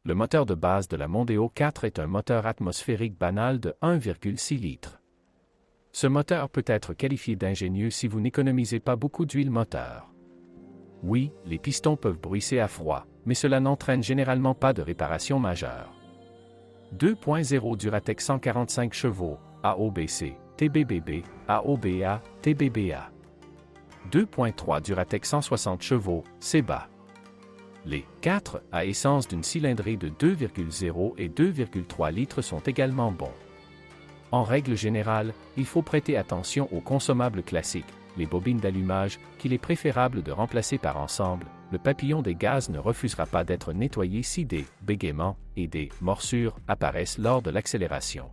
Le moteur de base de la Mondeo 4 est un moteur atmosphérique banal de 1,6 litres. Ce moteur peut être qualifié d'ingénieux si vous n'économisez pas beaucoup d'huile moteur. Oui, les pistons peuvent bruisser à froid, mais cela n'entraîne généralement pas de réparation majeure. 2.0 Duratec 145 chevaux, AOBC, TBBB, AOBA, TBBA. 2.3 Duratec 160 chevaux, CEBA. Les 4 à essence d'une cylindrée de 2,0 et 2,3 litres sont également bons. En règle générale, il faut prêter attention aux consommables classiques, les bobines d'allumage, qu'il est préférable de remplacer par ensemble. Le papillon des gaz ne refusera pas d'être nettoyé si des bégaiements et des morsures apparaissent lors de l'accélération.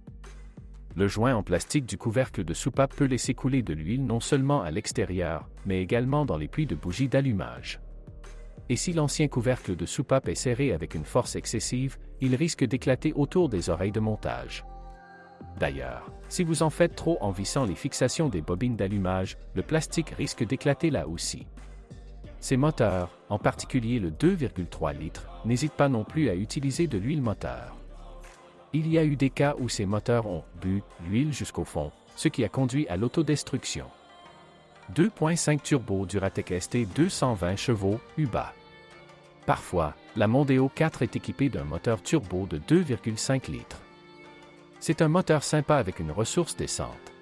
Le joint en plastique du couvercle de soupape peut laisser couler de l'huile non seulement à l'extérieur, mais également dans les puits de bougies d'allumage. Et si l'ancien couvercle de soupape est serré avec une force excessive, il risque d'éclater autour des oreilles de montage. D'ailleurs, si vous en faites trop en vissant les fixations des bobines d'allumage, le plastique risque d'éclater là aussi. Ces moteurs, en particulier le 2,3 litres, n'hésitent pas non plus à utiliser de l'huile moteur. Il y a eu des cas où ces moteurs ont bu l'huile jusqu'au fond, ce qui a conduit à l'autodestruction. 2.5 Turbo Duratec ST 220 chevaux, UBA. Parfois, la Mondeo 4 est équipée d'un moteur turbo de 2,5 litres. C'est un moteur sympa avec une ressource décente.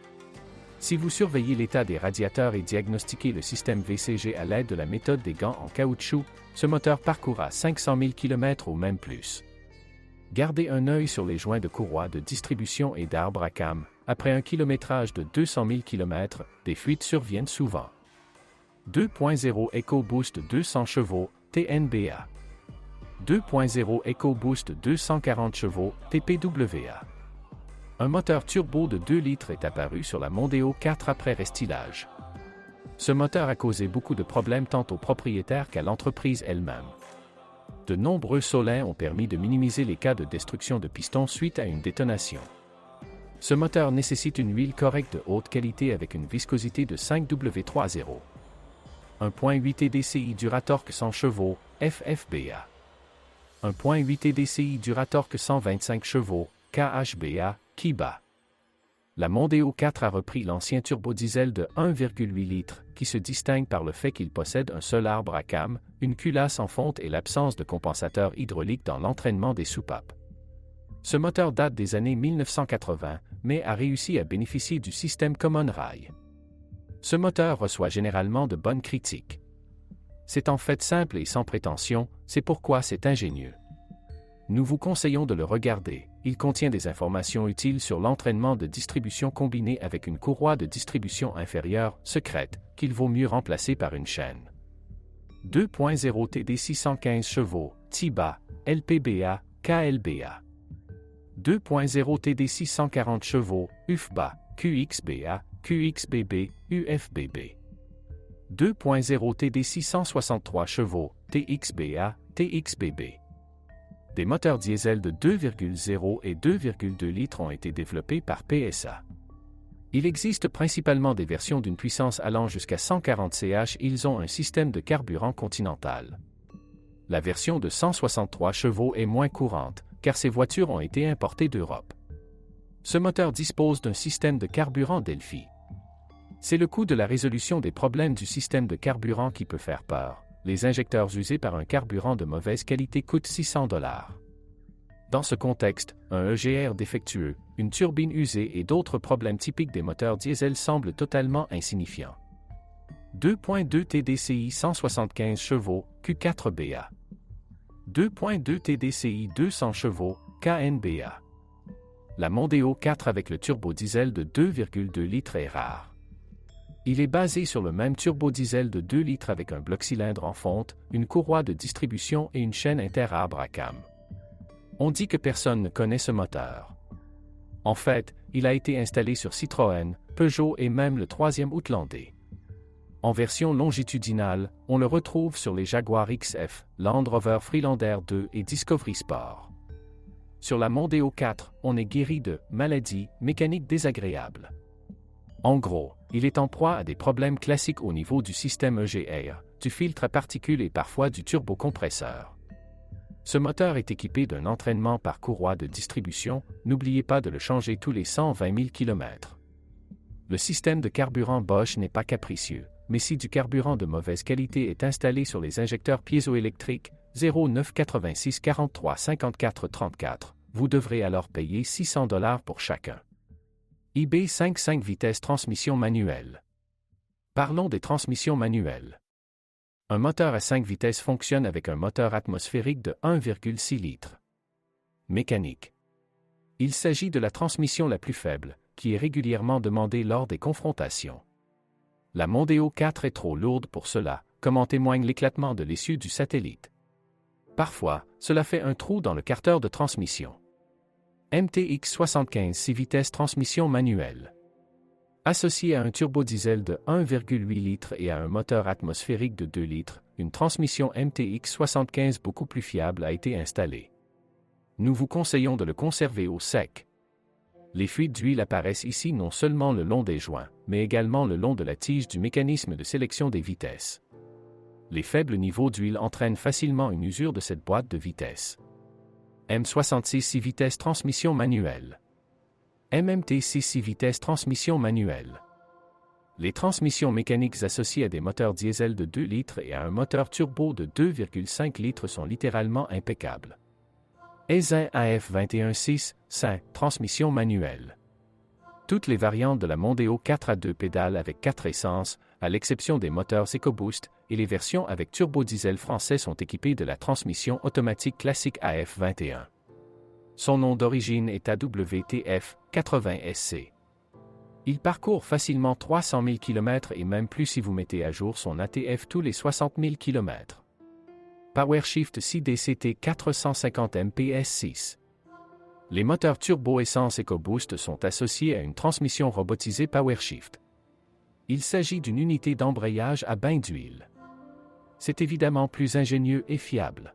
Si vous surveillez l'état des radiateurs et diagnostiquez le système VCG à l'aide de la méthode des gants en caoutchouc, ce moteur parcourra 500 000 km ou même plus. Gardez un œil sur les joints de courroie de distribution et d'arbres à cam. Après un kilométrage de 200 000 km, des fuites surviennent souvent. 2.0 EcoBoost 200 chevaux, TNBA. 2.0 EcoBoost 240 chevaux, TPWA. Un moteur turbo de 2 litres est apparu sur la Mondeo 4 après restylage. Ce moteur a causé beaucoup de problèmes tant aux propriétaires qu'à l'entreprise elle-même. De nombreux solins ont permis de minimiser les cas de destruction de pistons suite à une détonation. Ce moteur nécessite une huile correcte de haute qualité avec une viscosité de 5W30. 1.8 TDCi Duratorque 100 chevaux, FFBA. 1.8 TDCi Duratorque 125 chevaux, KHBA, KIBA. La Mondeo 4 a repris l'ancien turbodiesel de 1,8 litres, qui se distingue par le fait qu'il possède un seul arbre à cam, une culasse en fonte et l'absence de compensateur hydraulique dans l'entraînement des soupapes. Ce moteur date des années 1980, mais a réussi à bénéficier du système Common Rail. Ce moteur reçoit généralement de bonnes critiques. C'est en fait simple et sans prétention, c'est pourquoi c'est ingénieux. Nous vous conseillons de le regarder, il contient des informations utiles sur l'entraînement de distribution combiné avec une courroie de distribution inférieure, secrète, qu'il vaut mieux remplacer par une chaîne. 2.0 TD 615 chevaux, TIBA, LPBA, KLBA. 2.0 TD 640 chevaux, UFBA, QXBA, QXBB, UFBB. 2.0 TD 663 chevaux, TXBA, TXBB. Des moteurs diesel de 2,0 et 2,2 litres ont été développés par PSA. Il existe principalement des versions d'une puissance allant jusqu'à 140 ch. Ils ont un système de carburant continental. La version de 163 chevaux est moins courante, car ces voitures ont été importées d'Europe. Ce moteur dispose d'un système de carburant Delphi. C'est le coût de la résolution des problèmes du système de carburant qui peut faire peur. Les injecteurs usés par un carburant de mauvaise qualité coûtent $600. Dans ce contexte, un EGR défectueux, une turbine usée et d'autres problèmes typiques des moteurs diesel semblent totalement insignifiants. 2.2 TDCi 175 chevaux, Q4BA. 2.2 TDCi 200 chevaux, KNBA. La Mondeo 4 avec le turbodiesel de 2,2 litres est rare. Il est basé sur le même turbodiesel de 2 litres avec un bloc-cylindre en fonte, une courroie de distribution et une chaîne interarbre à cam. On dit que personne ne connaît ce moteur. En fait, il a été installé sur Citroën, Peugeot et même le 3e Outlander. En version longitudinale, on le retrouve sur les Jaguar XF, Land Rover Freelander 2 et Discovery Sport. Sur la Mondeo 4, on est guéri de maladies mécaniques désagréables. En gros, il est en proie à des problèmes classiques au niveau du système EGR, du filtre à particules et parfois du turbocompresseur. Ce moteur est équipé d'un entraînement par courroie de distribution, n'oubliez pas de le changer tous les 120 000 km. Le système de carburant Bosch n'est pas capricieux, mais si du carburant de mauvaise qualité est installé sur les injecteurs piézoélectriques 09 86 43 54 34, vous devrez alors payer $600 pour chacun. IB5 5 vitesses transmission manuelle. Parlons des transmissions manuelles. Un moteur à 5 vitesses fonctionne avec un moteur atmosphérique de 1,6 litres. Mécanique. Il s'agit de la transmission la plus faible, qui est régulièrement demandée lors des confrontations. La Mondeo 4 est trop lourde pour cela, comme en témoigne l'éclatement de l'essieu du satellite. Parfois, cela fait un trou dans le carter de transmission. MTX 75 6 vitesses transmission manuelle. Associé à un turbodiesel de 1,8 litres et à un moteur atmosphérique de 2 litres, une transmission MTX 75 beaucoup plus fiable a été installée. Nous vous conseillons de le conserver au sec. Les fuites d'huile apparaissent ici non seulement le long des joints, mais également le long de la tige du mécanisme de sélection des vitesses. Les faibles niveaux d'huile entraînent facilement une usure de cette boîte de vitesses. M66 6 vitesses transmission manuelle. MMT6 6 vitesses transmission manuelle. Les transmissions mécaniques associées à des moteurs diesel de 2 litres et à un moteur turbo de 2,5 litres sont littéralement impeccables. Aisin AF216 5 transmission manuelle. Toutes les variantes de la Mondeo 4 à 2 pédales avec 4 essences, à l'exception des moteurs EcoBoost, et les versions avec turbo-diesel français sont équipées de la transmission automatique classique AF21. Son nom d'origine est AWTF 80SC. Il parcourt facilement 300 000 km et même plus si vous mettez à jour son ATF tous les 60 000 km. PowerShift 6 DCT 450 MPS6. Les moteurs turbo-essence EcoBoost sont associés à une transmission robotisée PowerShift. Il s'agit d'une unité d'embrayage à bain d'huile. C'est évidemment plus ingénieux et fiable.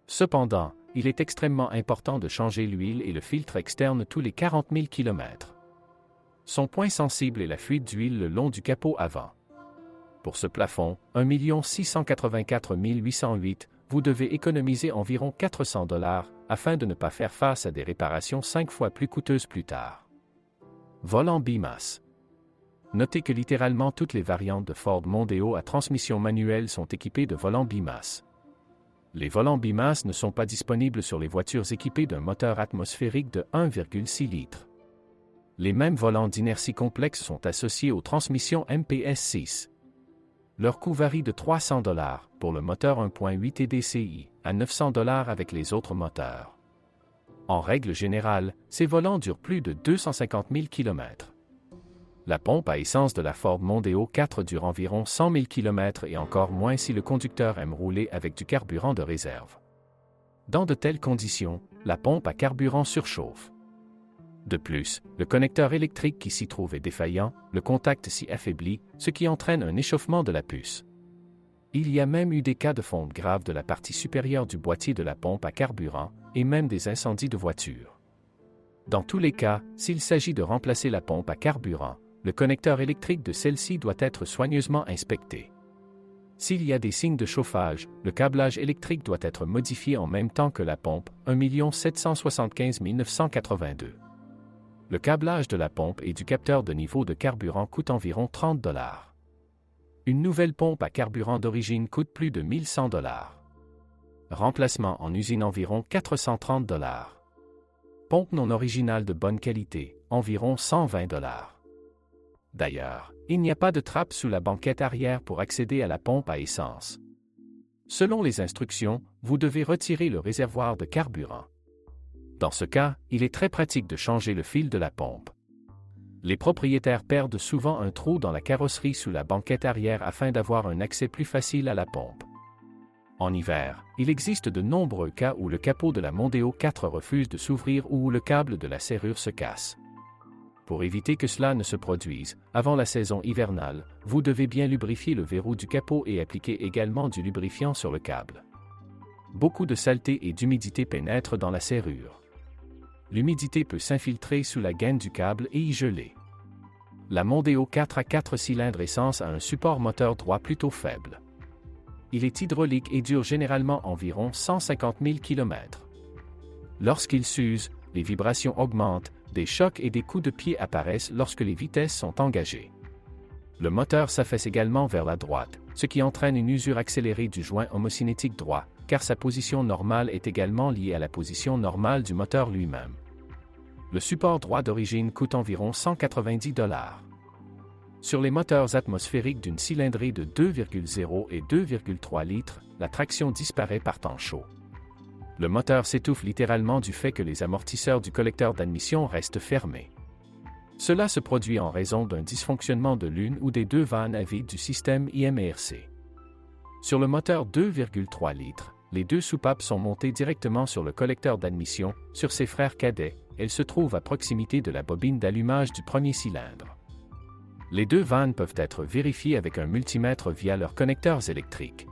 Cependant, il est extrêmement important de changer l'huile et le filtre externe tous les 40 000 km. Son point sensible est la fuite d'huile le long du capot avant. Pour ce plafond, 1 684 808, vous devez économiser environ $400 afin de ne pas faire face à des réparations 5 fois plus coûteuses plus tard. Volant BIMAS. Notez que littéralement toutes les variantes de Ford Mondeo à transmission manuelle sont équipées de volants BIMAS. Les volants BIMAS ne sont pas disponibles sur les voitures équipées d'un moteur atmosphérique de 1,6 litres. Les mêmes volants d'inertie complexe sont associés aux transmissions MPS6. Leur coût varie de $300 pour le moteur 1.8 TDCi à $900 avec les autres moteurs. En règle générale, ces volants durent plus de 250 000 km. La pompe à essence de la Ford Mondeo 4 dure environ 100 000 km et encore moins si le conducteur aime rouler avec du carburant de réserve. Dans de telles conditions, la pompe à carburant surchauffe. De plus, le connecteur électrique qui s'y trouve est défaillant, le contact s'y affaiblit, ce qui entraîne un échauffement de la puce. Il y a même eu des cas de fonte grave de la partie supérieure du boîtier de la pompe à carburant, et même des incendies de voitures. Dans tous les cas, s'il s'agit de remplacer la pompe à carburant, le connecteur électrique de celle-ci doit être soigneusement inspecté. S'il y a des signes de chauffage, le câblage électrique doit être modifié en même temps que la pompe, 1 775 982. Le câblage de la pompe et du capteur de niveau de carburant coûte environ $30. Une nouvelle pompe à carburant d'origine coûte plus de $1 100. Remplacement en usine environ $430. Pompe non originale de bonne qualité, environ $120. D'ailleurs, il n'y a pas de trappe sous la banquette arrière pour accéder à la pompe à essence. Selon les instructions, vous devez retirer le réservoir de carburant. Dans ce cas, il est très pratique de changer le fil de la pompe. Les propriétaires perdent souvent un trou dans la carrosserie sous la banquette arrière afin d'avoir un accès plus facile à la pompe. En hiver, il existe de nombreux cas où le capot de la Mondeo 4 refuse de s'ouvrir ou où le câble de la serrure se casse. Pour éviter que cela ne se produise, avant la saison hivernale, vous devez bien lubrifier le verrou du capot et appliquer également du lubrifiant sur le câble. Beaucoup de saleté et d'humidité pénètrent dans la serrure. L'humidité peut s'infiltrer sous la gaine du câble et y geler. La Mondeo 4 à 4 cylindres essence a un support moteur droit plutôt faible. Il est hydraulique et dure généralement environ 150 000 km. Lorsqu'il s'use, les vibrations augmentent, des chocs et des coups de pied apparaissent lorsque les vitesses sont engagées. Le moteur s'affaisse également vers la droite, ce qui entraîne une usure accélérée du joint homocinétique droit, car sa position normale est également liée à la position normale du moteur lui-même. Le support droit d'origine coûte environ 190 $. Sur les moteurs atmosphériques d'une cylindrée de 2,0 et 2,3 litres, la traction disparaît par temps chaud. Le moteur s'étouffe littéralement du fait que les amortisseurs du collecteur d'admission restent fermés. Cela se produit en raison d'un dysfonctionnement de l'une ou des deux vannes à vide du système IMRC. Sur le moteur 2,3 litres, les deux soupapes sont montées directement sur le collecteur d'admission. Sur ses frères cadets, elles se trouvent à proximité de la bobine d'allumage du premier cylindre. Les deux vannes peuvent être vérifiées avec un multimètre via leurs connecteurs électriques.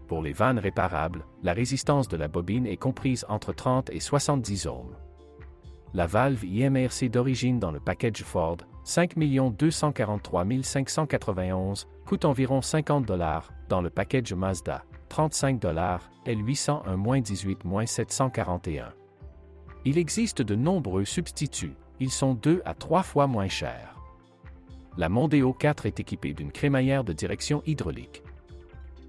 Pour les vannes réparables, la résistance de la bobine est comprise entre 30 et 70 ohms. La valve IMRC d'origine dans le package Ford, 5 243 591, coûte environ 50 $, dans le package Mazda, 35 $, L801-18 741. Il existe de nombreux substituts, ils sont 2 à 3 fois moins chers. La Mondeo 4 est équipée d'une crémaillère de direction hydraulique.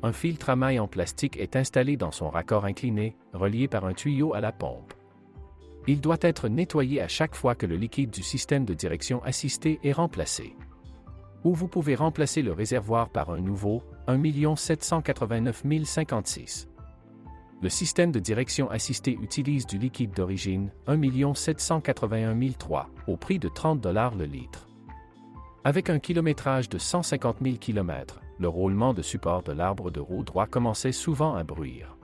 Un filtre à mailles en plastique est installé dans son raccord incliné, relié par un tuyau à la pompe. Il doit être nettoyé à chaque fois que le liquide du système de direction assistée est remplacé. Ou vous pouvez remplacer le réservoir par un nouveau, 1 789 056. Le système de direction assistée utilise du liquide d'origine, 1 781 003, au prix de 30 $ le litre. Avec un kilométrage de 150 000 km, le roulement de support de l'arbre de roue droit commençait souvent à bruire.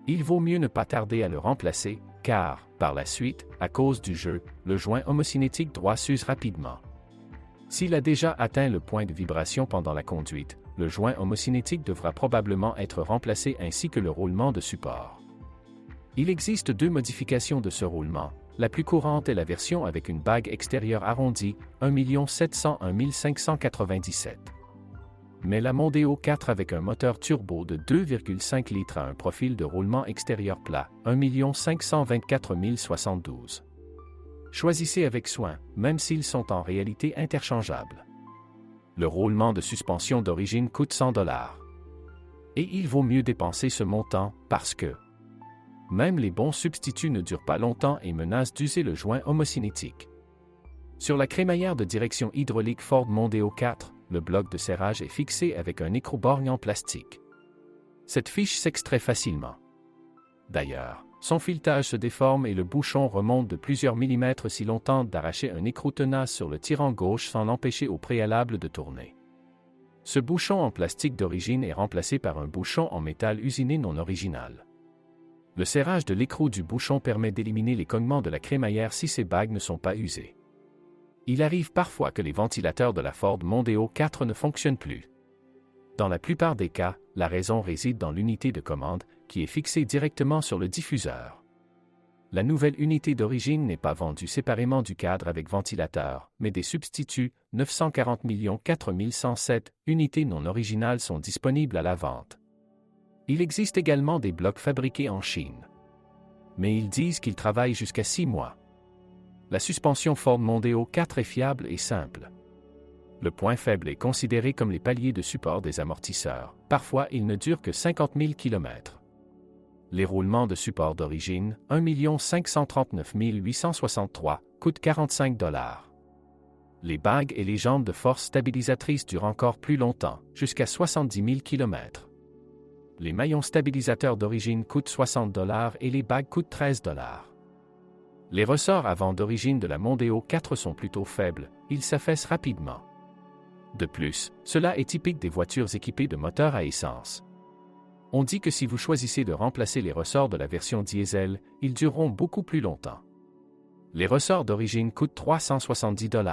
Il vaut mieux ne pas tarder à le remplacer, car, par la suite, à cause du jeu, le joint homocinétique droit s'use rapidement. S'il a déjà atteint le point de vibration pendant la conduite, le joint homocinétique devra probablement être remplacé ainsi que le roulement de support. Il existe deux modifications de ce roulement. La plus courante est la version avec une bague extérieure arrondie, 1 701 597. Mais la Mondeo 4 avec un moteur turbo de 2,5 litres a un profil de roulement extérieur plat, 1 524 072. Choisissez avec soin, même s'ils sont en réalité interchangeables. Le roulement de suspension d'origine coûte 100 $. Et il vaut mieux dépenser ce montant, parce que même les bons substituts ne durent pas longtemps et menacent d'user le joint homocinétique. Sur la crémaillère de direction hydraulique Ford Mondeo 4, le bloc de serrage est fixé avec un écrou-borgne en plastique. Cette fiche s'extrait facilement. D'ailleurs, son filetage se déforme et le bouchon remonte de plusieurs millimètres si l'on tente d'arracher un écrou tenace sur le tirant gauche sans l'empêcher au préalable de tourner. Ce bouchon en plastique d'origine est remplacé par un bouchon en métal usiné non original. Le serrage de l'écrou du bouchon permet d'éliminer les cognements de la crémaillère si ces bagues ne sont pas usées. Il arrive parfois que les ventilateurs de la Ford Mondeo 4 ne fonctionnent plus. Dans la plupart des cas, la raison réside dans l'unité de commande, qui est fixée directement sur le diffuseur. La nouvelle unité d'origine n'est pas vendue séparément du cadre avec ventilateur, mais des substituts, 940 4107 unités non originales sont disponibles à la vente. Il existe également des blocs fabriqués en Chine. Mais ils disent qu'ils travaillent jusqu'à 6 mois. La suspension Ford Mondeo 4 est fiable et simple. Le point faible est considéré comme les paliers de support des amortisseurs. Parfois, ils ne durent que 50 000 km. Les roulements de support d'origine, 1 539 863, coûtent 45 $. Les bagues et les jambes de force stabilisatrices durent encore plus longtemps, jusqu'à 70 000 km. Les maillons stabilisateurs d'origine coûtent 60 $ et les bagues coûtent 13 $. Les ressorts avant d'origine de la Mondeo 4 sont plutôt faibles, ils s'affaissent rapidement. De plus, cela est typique des voitures équipées de moteurs à essence. On dit que si vous choisissez de remplacer les ressorts de la version diesel, ils dureront beaucoup plus longtemps. Les ressorts d'origine coûtent 370 $.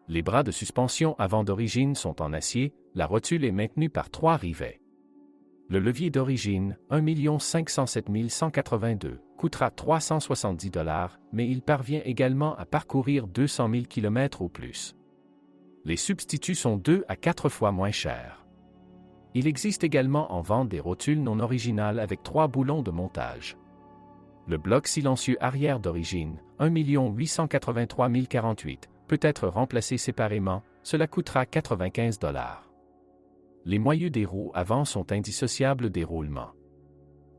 Les bras de suspension avant d'origine sont en acier, la rotule est maintenue par 3 rivets. Le levier d'origine, 1 507 182, coûtera 370 $, mais il parvient également à parcourir 200 000 km ou plus. Les substituts sont 2 à 4 fois moins chers. Il existe également en vente des rotules non originales avec 3 boulons de montage. Le bloc silencieux arrière d'origine, 1 883 048, peut être remplacé séparément, cela coûtera 95 $. Les moyeux des roues avant sont indissociables des roulements.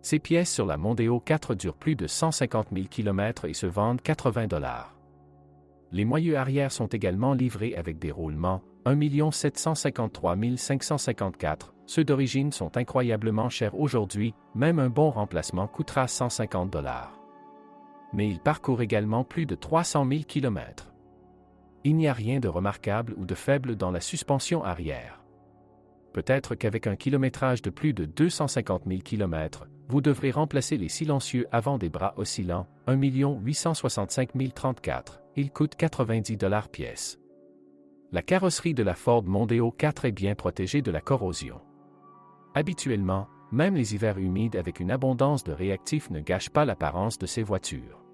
Ces pièces sur la Mondeo 4 durent plus de 150 000 km et se vendent 80 $. Les moyeux arrière sont également livrés avec des roulements, 1 753 554. Ceux d'origine sont incroyablement chers aujourd'hui, même un bon remplacement coûtera 150 $. Mais ils parcourent également plus de 300 000 km. Il n'y a rien de remarquable ou de faible dans la suspension arrière. Peut-être qu'avec un kilométrage de plus de 250 000 km, vous devrez remplacer les silencieux avant des bras oscillants, 1 865 034. Ils coûtent 90 $ pièce. La carrosserie de la Ford Mondeo 4 est bien protégée de la corrosion. Habituellement, même les hivers humides avec une abondance de réactifs ne gâchent pas l'apparence de ces voitures.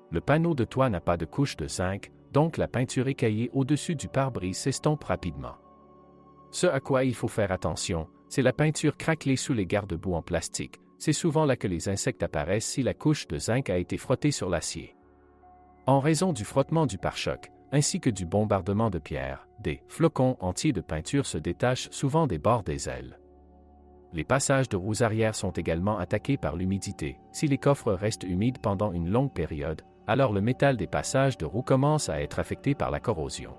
Le panneau de toit n'a pas de couche de zinc, donc la peinture écaillée au-dessus du pare-brise s'estompe rapidement. Ce à quoi il faut faire attention, c'est la peinture craquelée sous les garde-boue en plastique. C'est souvent là que les insectes apparaissent si la couche de zinc a été frottée sur l'acier. En raison du frottement du pare-choc, ainsi que du bombardement de pierres, des flocons entiers de peinture se détachent souvent des bords des ailes. Les passages de roues arrière sont également attaqués par l'humidité. Si les coffres restent humides pendant une longue période, alors le métal des passages de roues commence à être affecté par la corrosion.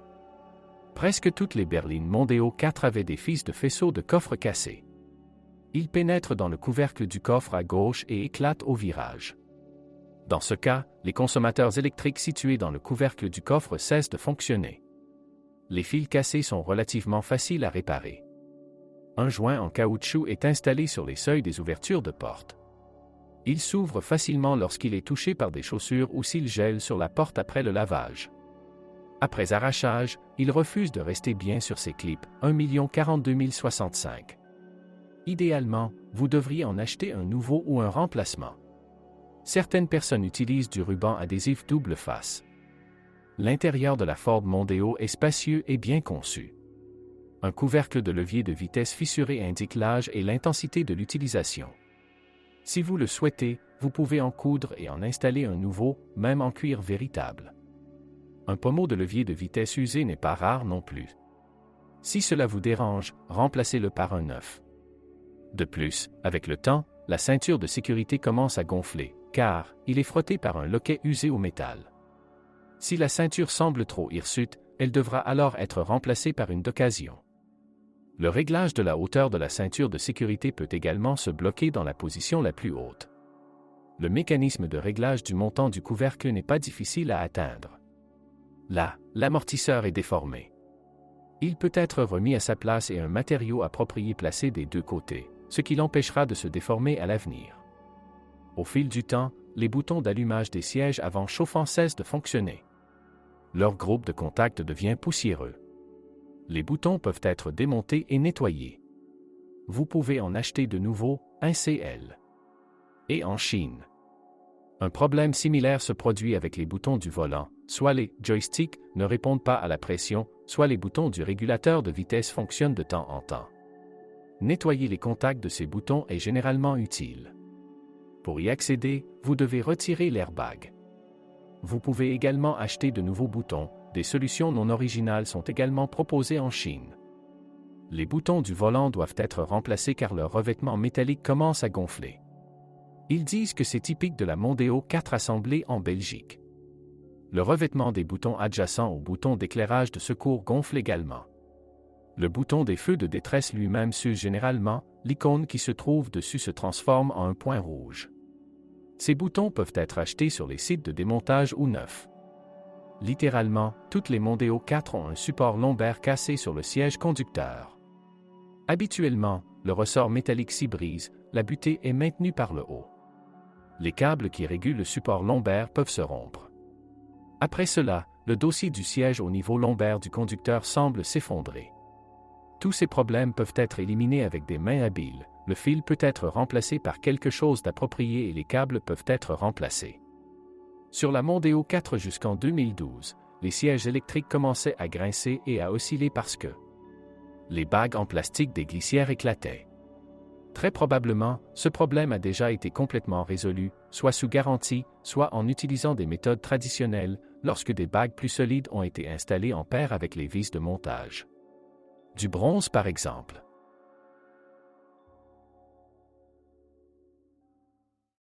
Presque toutes les berlines Mondeo 4 avaient des fils de faisceaux de coffre cassés. Ils pénètrent dans le couvercle du coffre à gauche et éclatent au virage. Dans ce cas, les consommateurs électriques situés dans le couvercle du coffre cessent de fonctionner. Les fils cassés sont relativement faciles à réparer. Un joint en caoutchouc est installé sur les seuils des ouvertures de porte. Il s'ouvre facilement lorsqu'il est touché par des chaussures ou s'il gèle sur la porte après le lavage. Après arrachage, il refuse de rester bien sur ses clips, 1 042 065. Idéalement, vous devriez en acheter un nouveau ou un remplacement. Certaines personnes utilisent du ruban adhésif double face. L'intérieur de la Ford Mondeo est spacieux et bien conçu. Un couvercle de levier de vitesse fissuré indique l'âge et l'intensité de l'utilisation. Si vous le souhaitez, vous pouvez en coudre et en installer un nouveau, même en cuir véritable. Un pommeau de levier de vitesse usé n'est pas rare non plus. Si cela vous dérange, remplacez-le par un neuf. De plus, avec le temps, la ceinture de sécurité commence à gonfler, car il est frotté par un loquet usé au métal. Si la ceinture semble trop hirsute, elle devra alors être remplacée par une d'occasion. Le réglage de la hauteur de la ceinture de sécurité peut également se bloquer dans la position la plus haute. Le mécanisme de réglage du montant du couvercle n'est pas difficile à atteindre. Là, l'amortisseur est déformé. Il peut être remis à sa place et un matériau approprié placé des deux côtés, ce qui l'empêchera de se déformer à l'avenir. Au fil du temps, les boutons d'allumage des sièges avant chauffants cessent de fonctionner. Leur groupe de contact devient poussiéreux. Les boutons peuvent être démontés et nettoyés. Vous pouvez en acheter de nouveaux, un CL. Et en Chine. Un problème similaire se produit avec les boutons du volant, soit les joysticks ne répondent pas à la pression, soit les boutons du régulateur de vitesse fonctionnent de temps en temps. Nettoyer les contacts de ces boutons est généralement utile. Pour y accéder, vous devez retirer l'airbag. Vous pouvez également acheter de nouveaux boutons, des solutions non originales sont également proposées en Chine. Les boutons du volant doivent être remplacés car leur revêtement métallique commence à gonfler. Ils disent que c'est typique de la Mondeo 4 assemblée en Belgique. Le revêtement des boutons adjacents au bouton d'éclairage de secours gonfle également. Le bouton des feux de détresse lui-même s'use généralement, l'icône qui se trouve dessus se transforme en un point rouge. Ces boutons peuvent être achetés sur les sites de démontage ou neufs. Littéralement, toutes les Mondeo 4 ont un support lombaire cassé sur le siège conducteur. Habituellement, le ressort métallique s'y brise, la butée est maintenue par le haut. Les câbles qui régulent le support lombaire peuvent se rompre. Après cela, le dossier du siège au niveau lombaire du conducteur semble s'effondrer. Tous ces problèmes peuvent être éliminés avec des mains habiles, le fil peut être remplacé par quelque chose d'approprié et les câbles peuvent être remplacés. Sur la Mondeo 4 jusqu'en 2012, les sièges électriques commençaient à grincer et à osciller parce que Les bagues en plastique des glissières éclataient. Très probablement, ce problème a déjà été complètement résolu, soit sous garantie, soit en utilisant des méthodes traditionnelles, lorsque des bagues plus solides ont été installées en paire avec les vis de montage. Du bronze par exemple.